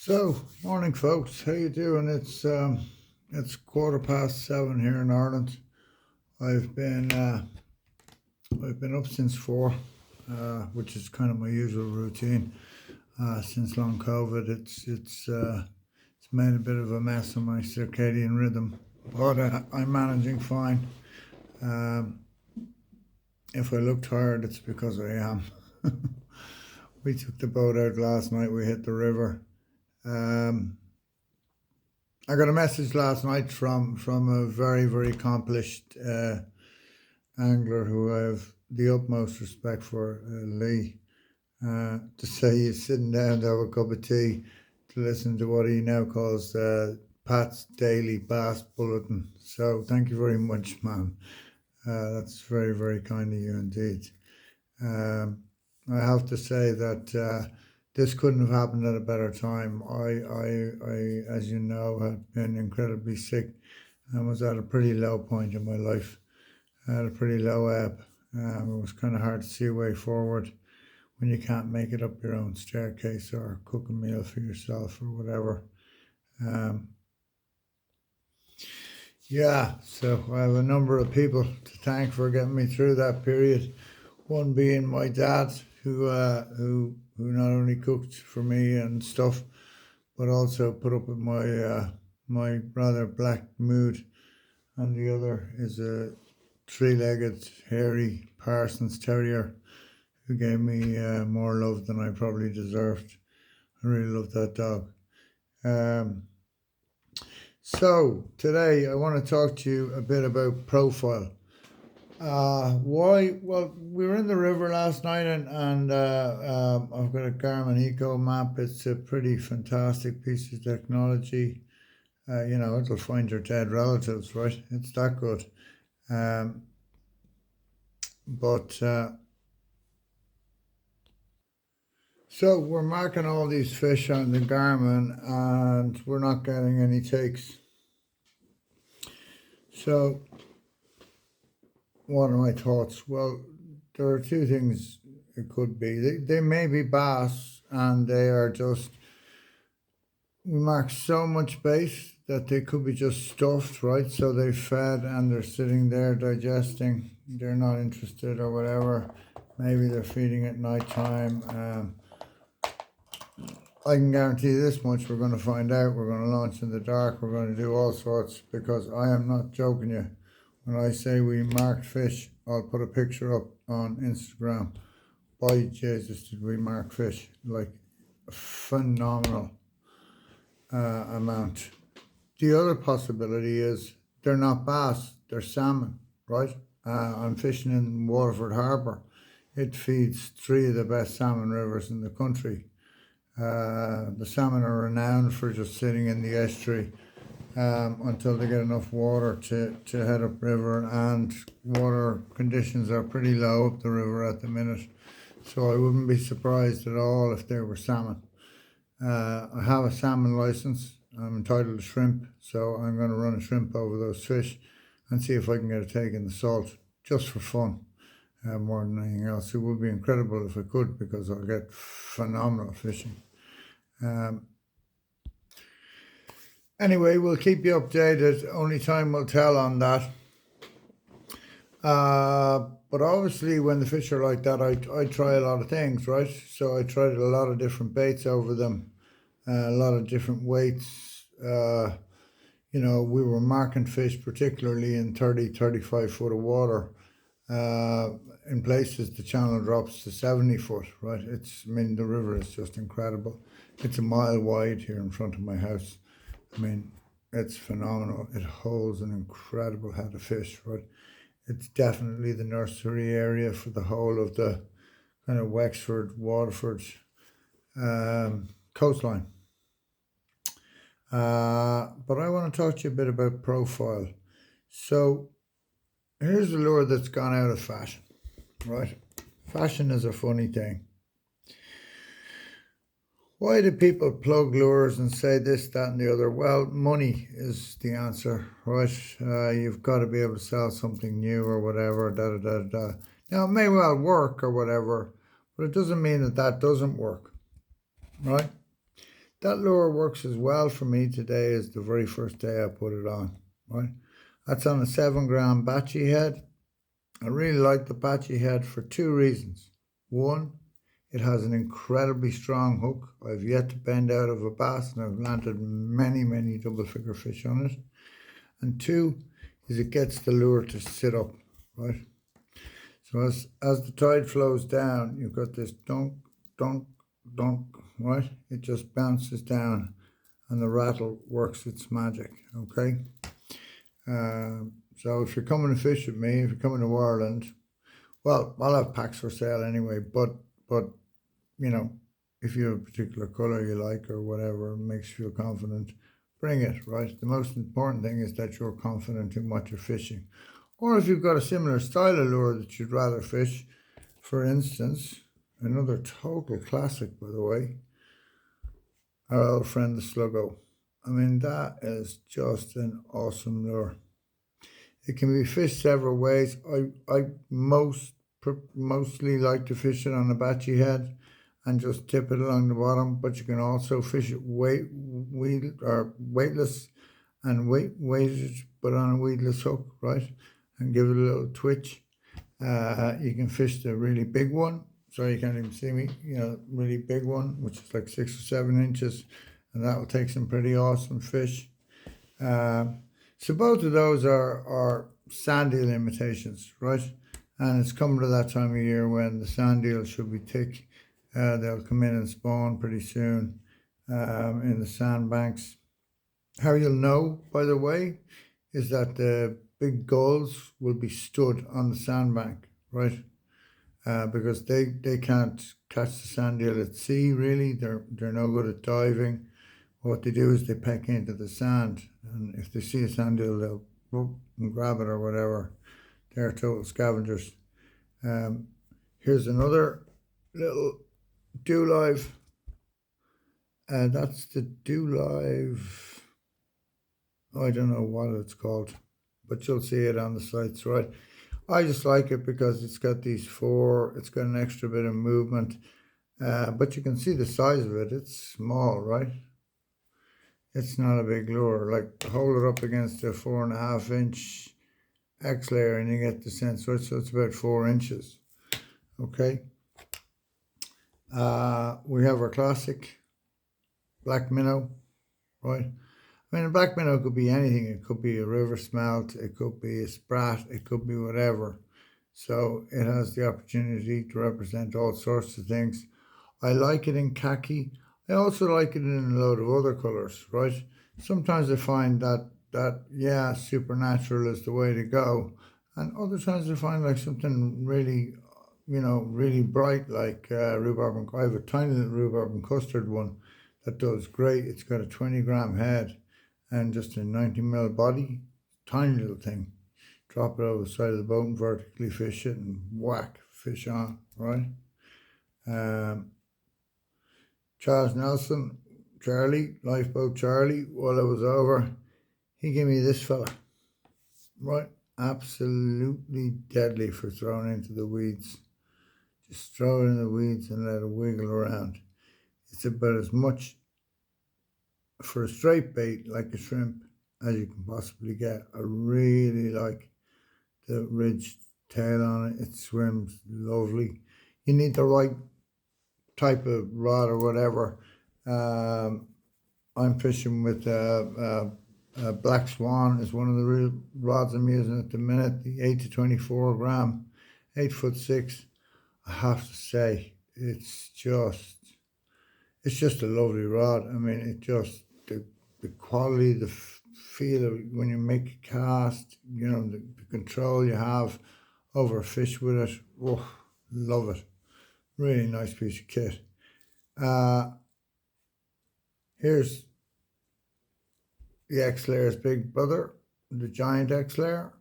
So, morning, folks. How you doing? It's 7:15 here in Ireland. I've been uh, I've been up since 4, which is kind of my usual routine. Since long COVID, it's made a bit of a mess of my circadian rhythm, but I'm managing fine. Um, if I look tired, it's because I am. We took the boat out last night. We hit the river. Um, I got a message last night from a very accomplished angler who I have the utmost respect for, Lee, to say he's sitting down to have a cup of tea to listen to what he now calls Pat's Daily Bass Bulletin. So thank you very much, man. That's very kind of you indeed. Um, I have to say that this couldn't have happened at a better time. As you know, had been incredibly sick and was at a pretty low point in my life. I had a pretty low ebb. It was kind of hard to see a way forward when you can't make it up your own staircase or cook a meal for yourself or whatever. Um, yeah, so I have a number of people to thank for getting me through that period. One being my dad, who not only cooked for me and stuff, but also put up with my rather black mood. And the other is a three-legged, hairy Parsons Terrier who gave me more love than I probably deserved. I really love that dog. Um, so today I want to talk to you a bit about profile. Why? Well, we were in the river last night, and I've got a Garmin Eco Map. It's a pretty fantastic piece of technology. It'll find your dead relatives, right? It's that good. Um, but So we're marking all these fish on the Garmin, and we're not getting any takes. So what are my thoughts? Well, there are two things it could be. They may be bass, and they are just, we mark so much bait that they could be just stuffed, right? So they fed and they're sitting there digesting. They're not interested or whatever. Maybe they're feeding at night time. I can guarantee this much: we're going to find out. We're going to launch in the dark. We're going to do all sorts, because I am not joking you. When I say we marked fish, I'll put a picture up on Instagram. By Jesus, did we mark fish? Like a phenomenal amount. The other possibility is they're not bass, they're salmon, right? I'm fishing in Waterford Harbour. It feeds three of the best salmon rivers in the country. The salmon are renowned for just sitting in the estuary until they get enough water to head upriver, and water conditions are pretty low up the river at the minute. So I wouldn't be surprised at all if they were salmon. I have a salmon license. I'm entitled to shrimp, so I'm going to run a shrimp over those fish and see if I can get a take in the salt, just for fun, more than anything else. It would be incredible if I could, because I'll get phenomenal fishing. Anyway, we'll keep you updated. Only time will tell on that. But obviously, when the fish are like that, I try a lot of things, right? So I tried a lot of different baits over them, a lot of different weights. We were marking fish, particularly in 35 foot of water. In places, the channel drops to 70 foot, right? The river is just incredible. It's a mile wide here in front of my house. It's phenomenal. It holds an incredible head of fish, right? It's definitely the nursery area for the whole of the kind of Wexford, Waterford coastline. But I want to talk to you a bit about profile. So here's a lure that's gone out of fashion, right? Fashion is a funny thing. Why do people plug lures and say this, that, and the other? Well, money is the answer, right? You've got to be able to sell something new or whatever, da. Now, it may well work or whatever, but it doesn't mean that doesn't work, right? that lure works as well for me today as the very first day I put it on, right? That's on a 7 gram batchy head. I really like the batchy head for two reasons. One, it has an incredibly strong hook. I've yet to bend out of a bass and I've landed many, many double figure fish on it. And two, is it gets the lure to sit up, right? So as the tide flows down, you've got this dunk, dunk, dunk, right? It just bounces down and the rattle works its magic, okay? So if you're coming to fish with me, if you're coming to Ireland, well, I'll have packs for sale anyway, but you know, if you have a particular colour you like or whatever makes you feel confident, bring it, right? The most important thing is that you're confident in what you're fishing. Or if you've got a similar style of lure that you'd rather fish, for instance, another total classic, by the way, our old friend the Sluggo. I mean, that is just an awesome lure. It can be fished several ways. I mostly like to fish it on a batchy head and just tip it along the bottom, but you can also fish it weightless and weighted, but on a weedless hook, right? And give it a little twitch. You can fish the really big one. Sorry, you can't even see me. You know, really big one, which is like 6 or 7 inches, and that will take some pretty awesome fish. So both of those are sand eel imitations, right? And it's coming to that time of year when the sand eels should be thick. They'll come in and spawn pretty soon in the sandbanks. How you'll know, by the way, is that the big gulls will be stood on the sandbank, right? Because they can't catch the sand eel at sea, really. They're no good at diving. What they do is they peck into the sand, and if they see a sand eel, they'll whoop and grab it or whatever. They're total scavengers. Here's another little dew live. That's the dew live. Oh, I don't know what it's called, but you'll see it on the sites, right? I just like it because it's got these four, it's got an extra bit of movement, but you can see the size of it. It's small, right? It's not a big lure. Like, hold it up against a 4.5 inch X layer and you get the sense, right? So it's about 4 inches, okay? We have our classic black minnow, right? I mean, a black minnow could be anything. It could be a river smelt, it could be a sprat, it could be whatever. So it has the opportunity to represent all sorts of things. I like it in khaki. I also like it in a load of other colours, right? Sometimes I find that yeah, supernatural is the way to go. And other times I find like something really, really bright, like rhubarb and I have a tiny little rhubarb and custard one that does great. It's got a 20 gram head and just a 90 mil body, tiny little thing. Drop it over the side of the boat and vertically fish it and whack, fish on, right? Charles Nelson, Charlie, lifeboat Charlie, while I was over, he gave me this fella, right? Absolutely deadly for throwing into the weeds. Just throw it in the weeds and let it wiggle around. It's about as much for a straight bait like a shrimp as you can possibly get. I really like the ridged tail on it. It swims lovely. You need the right type of rod or whatever. I'm fishing with Black Swan is one of the real rods I'm using at the minute, the 8 to 24 gram, 8'6". I have to say, it's just a lovely rod. I mean, it just, the quality, the feel of when you make a cast, the control you have over a fish with it. Oh, love it. Really nice piece of kit. Here's the X-Layer's big brother, the giant X-Layer,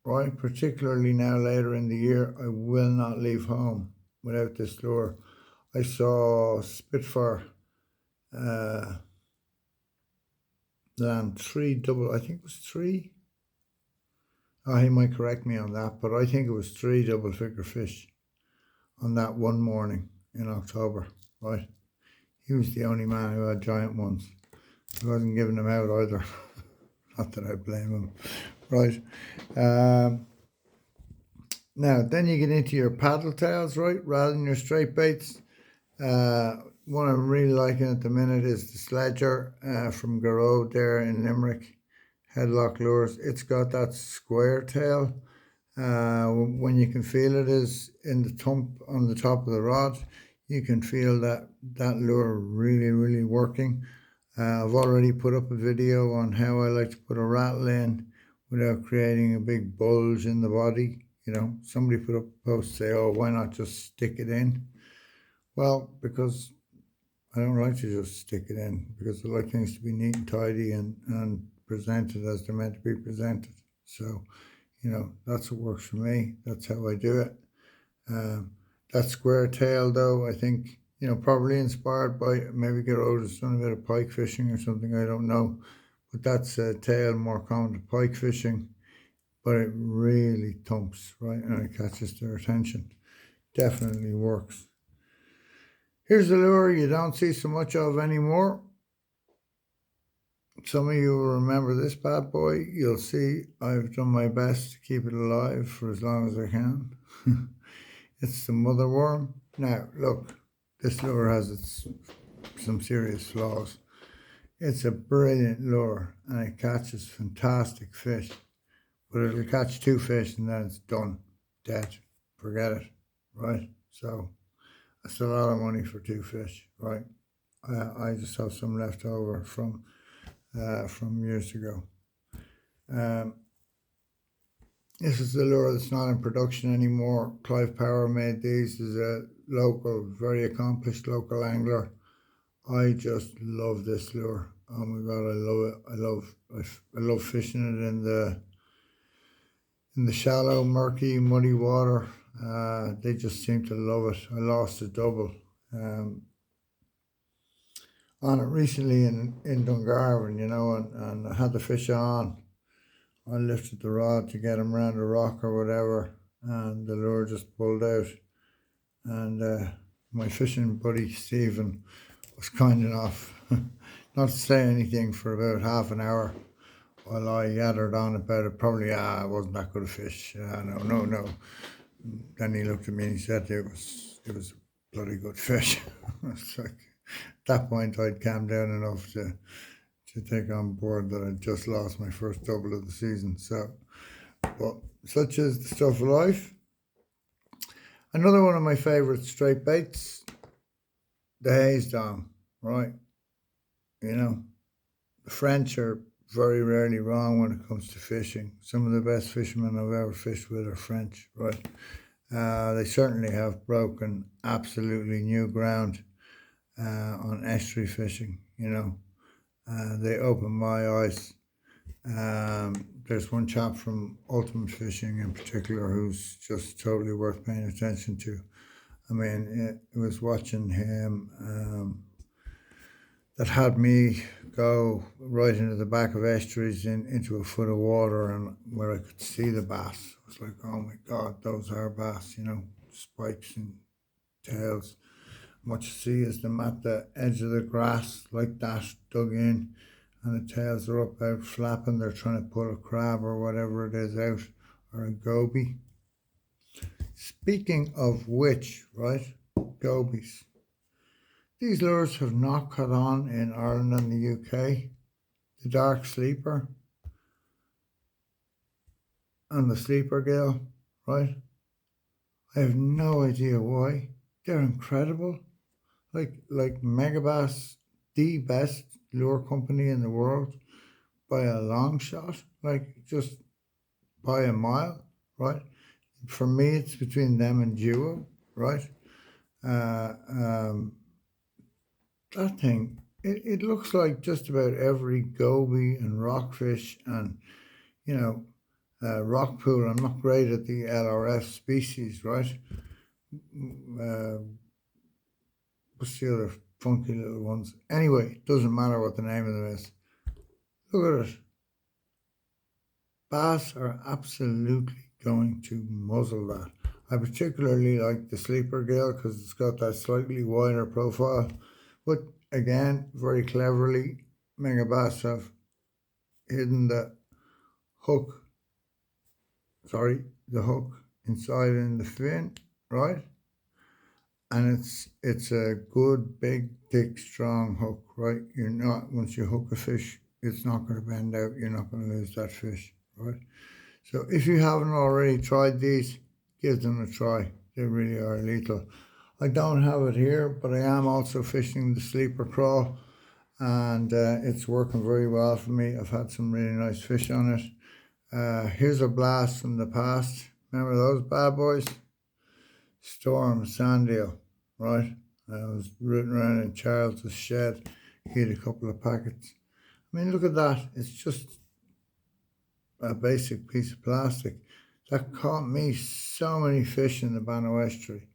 right? Particularly now later in the year, I will not leave home without this lure. I saw Spitfire land 3 double, I think it was 3. Oh, he might correct me on that, but I think it was 3 double figure fish on that one morning in October, right? He was the only man who had giant ones. He wasn't giving them out either. Not that I blame him. Right. Now, then you get into your paddle tails, right, rather than your straight baits. One I'm really liking at the minute is the Sledger from Garrod there in Limerick, Headlock Lures. It's got that square tail. When you can feel it is in the thump on the top of the rod, you can feel that lure really working. I've already put up a video on how I like to put a rattle in without creating a big bulge in the body. You know, somebody put up a post, say, oh, why not just stick it in? Well, because I don't like to just stick it in, because I like things to be neat and tidy and presented as they're meant to be presented. So, you know, that's what works for me. That's how I do it. That square tail, though, I think, you know, probably inspired by maybe Garrod done a bit of pike fishing or something, I don't know. But that's a tail more common to pike fishing. But it really thumps, right? And it catches their attention. Definitely works. Here's a lure you don't see so much of anymore. Some of you will remember this bad boy. You'll see I've done my best to keep it alive for as long as I can. It's the mother worm. Now, look, this lure has some serious flaws. It's a brilliant lure and it catches fantastic fish. But it'll catch 2 fish and then it's done, dead, forget it, right? So that's a lot of money for 2 fish, right? I just have some left over from years ago. This is the lure that's not in production anymore. Clive Power made these. Is a local, very accomplished local angler. I just love this lure. Oh my God, I love it. I love fishing it in the shallow, murky, muddy water. They just seem to love it. I lost a double on it recently in Dungarvan, you know, and I had the fish on. I lifted the rod to get him around a rock or whatever, and the lure just pulled out. And my fishing buddy Stephen was kind enough not to say anything for about half an hour while I yattered on about it. Probably, it wasn't that good a fish. No. Then he looked at me and he said it was a bloody good fish. It's like, at that point I'd calmed down enough to take on board that I'd just lost my first double of the season. So, but such is the stuff of life. Another one of my favourite straight baits, the haze dom, right? You know, the French are very rarely wrong when it comes to fishing. Some of the best fishermen I've ever fished with are French, right? They certainly have broken absolutely new ground on estuary fishing, you know. They opened my eyes. There's one chap from Ultimate Fishing in particular who's just totally worth paying attention to. I mean, it was watching him that had me go right into the back of estuaries into a foot of water and where I could see the bass. I was like, oh my God, those are bass, you know, spikes and tails. What you see is them at the edge of the grass like that, dug in, and the tails are up out flapping. They're trying to pull a crab or whatever it is out, or a goby. Speaking of which, right, gobies. These lures have not caught on in Ireland and the UK. The dark sleeper and the sleeper gill, right? I have no idea why. They're incredible. Like Megabass, the best lure company in the world by a long shot, like just by a mile, right? For me, it's between them and Duo, right? That thing, it looks like just about every goby and rockfish and, you know, rock pool. I'm not great at the LRF species, right? What's the other funky little ones? Anyway, it doesn't matter what the name of them is. Look at it. Bass are absolutely going to muzzle that. I particularly like the sleeper gill because it's got that slightly wider profile, But again, very cleverly, Megabass have hidden hook, the hook inside in the fin, right? And it's a good, big, thick, strong hook, right? You're not, once you hook a fish, it's not going to bend out. You're not going to lose that fish, right? So if you haven't already tried these, give them a try. They really are lethal. I don't have it here, but I am also fishing the sleeper crawl, and it's working very well for me. I've had some really nice fish on it. Here's a blast from the past. Remember those bad boys? Storm, Sandale, right? I was rooting around in Charles's shed, he had a couple of packets. I mean, look at that. It's just a basic piece of plastic. That caught me so many fish in the Bannow Estuary.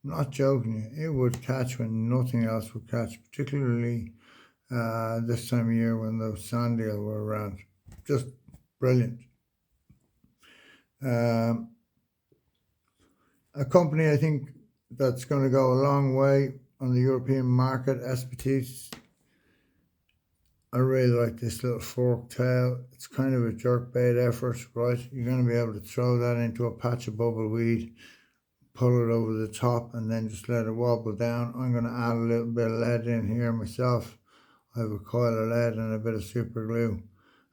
I'm not joking you. It would catch when nothing else would catch, particularly this time of year when those sandeel were around. Just brilliant. A company I think that's going to go a long way on the European market, ESPE. I really like this little fork tail. It's kind of a jerkbait effort, right? You're going to be able to throw that into a patch of bubbleweed, pull it over the top, and then just let it wobble down. I'm going to add a little bit of lead in here myself. I have a coil of lead and a bit of super glue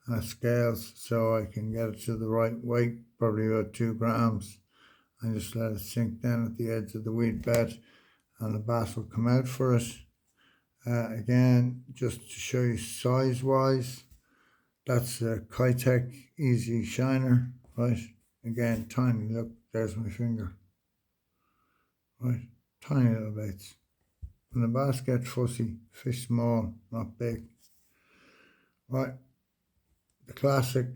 and scales so I can get it to the right weight, probably about 2 grams. And just let it sink down at the edge of the weed bed and the bass will come out for it. Again, just to show you size wise, that's a Kitech Easy Shiner, right? Again, tiny, look, there's my finger, right? Tiny little baits. When the bass get fussy, fish small, not big, right? The classic.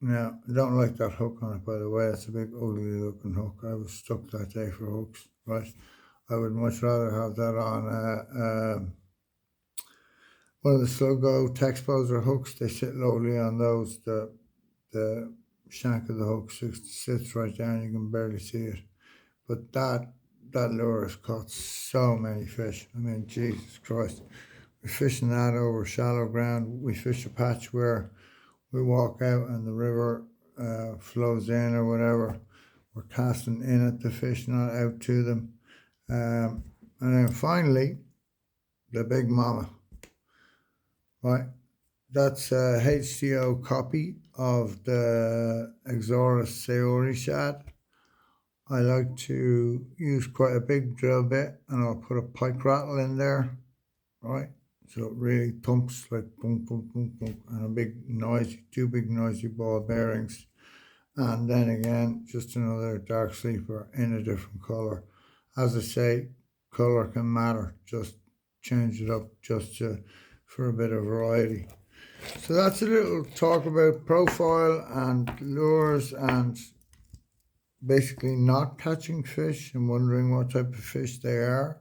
Now, I don't like that hook on it, by the way. It's a big ugly looking hook. I was stuck that day for hooks, right? I would much rather have that on one of the Sluggo Texposer hooks. They sit lowly on those. The shank of the hook sits right down. You can barely see it. But that lure has caught so many fish. I mean, Jesus Christ. We're fishing that over shallow ground. We fish a patch where we walk out and the river flows in or whatever. We're casting in at the fish, not out to them. And then finally, the big mama. Right, that's a HTO copy of the Exoris Sayori shad. I like to use quite a big drill bit and I'll put a pike rattle in there, right? So it really thumps like boom, boom, boom, boom, and a big noisy, 2 big noisy ball bearings. And then again, just another dark sleeper in a different color. As I say, color can matter. Just change it up for a bit of variety. So that's a little talk about profile and lures and basically not catching fish and wondering what type of fish they are.